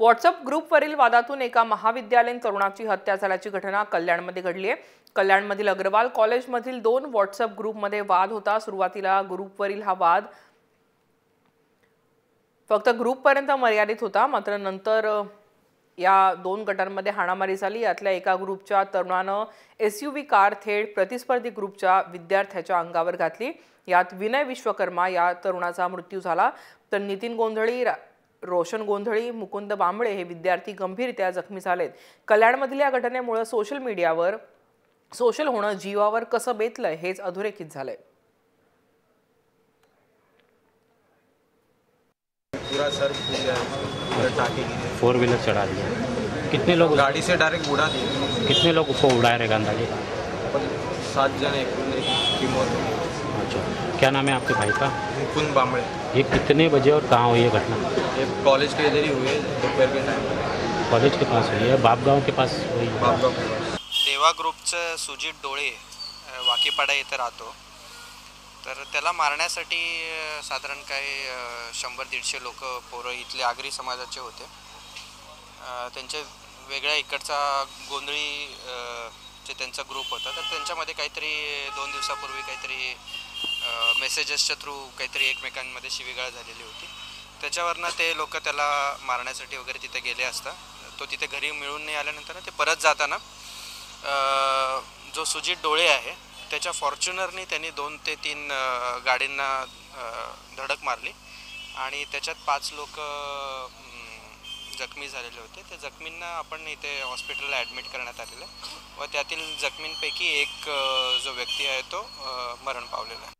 WhatsApp ग्रुपवरील वादातून एका महाविद्यालयीन तरुणाची हत्या झाल्याची घटना कल्याणमध्ये घडली आहे। कल्याणमधील अग्रवाल कॉलेजमधील 2 व्हॉट्सअप ग्रुपमध्ये वाद होता। सुरुवातीला ग्रुपवरील हा वाद फक्त ग्रुपपर्यंत मर्यादित होता, मात्र नंतर या 2 गटांमध्ये हाणामारी झाली। यातल्या एका ग्रुपच्या तरुणानं एसयूव्ही कार थेट प्रतिस्पर्धी ग्रुपच्या विद्यार्थ्याच्या अंगावर घातली। यात विनय विश्वकर्मा या तरुणाचा मृत्यू झाला, तर नितीन गोंधळी, रोशन गोंधळी, मुकुंद बांबळे हे विद्यार्थी गंभीररित्या जखमी झालेत। कल्याणमधील या घटनेमुळे सोशल मीडियावर सोशल होणं जीवावर कसं बेतलंय हेच अधोरेखित झालंय। पूरा सर पूरा टाके गिरे, 4 व्हीलर चढ़ा दिया। कितने लोग गाड़ी से डायरेक्ट उड़ा दिए। कितने लोग को उड़ाया रहेगा अंदाजे? 7 जन एक की मौत हुई। अच्छा, क्या नाम है आपके भाई का? मुकुंद बांबड़े। ये कितने बजे और कहाँ हुई है घटना? ये कॉलेज के इधर ही हुए, दोपहर के टाइम। कॉलेज के पास हुई है, बापगाव के पास हुई है। बापगाव के पास। देवा ग्रुपचं सुजित डोळे वाकीपाडा येथे राहतो, तर त्याला मारण्यासाठी साधारण काही 100-150 लोक पोरं इथले आगरी समाजाचे होते। त्यांचे वेगळ्या इकडचा गोंधळी जे त्यांचा ग्रुप होता, तर त्यांच्यामध्ये काहीतरी 2 दिवसापूर्वी काहीतरी मेसेजेसच्या थ्रू काहीतरी एकमेकांमध्ये शिवीगाळ झालेली होती। त्याच्यावरनं ते लोक त्याला मारण्यासाठी वगैरे तिथे गेले असता तो तिथे घरी मिळून नाही आल्यानंतर ते परत जाताना जो सुजित डोळे आहे त्याच्या फॉर्च्युनरने त्यांनी 2 ते 3 गाडींना धडक मारली आणि त्याच्यात 5 लोक जखमी झालेले होते। त्या जखमींना आपण इथे हॉस्पिटलला ॲडमिट करण्यात आलेलं आहे व त्यातील जखमींपैकी एक जो व्यक्ती आहे तो मरण पावलेला आहे।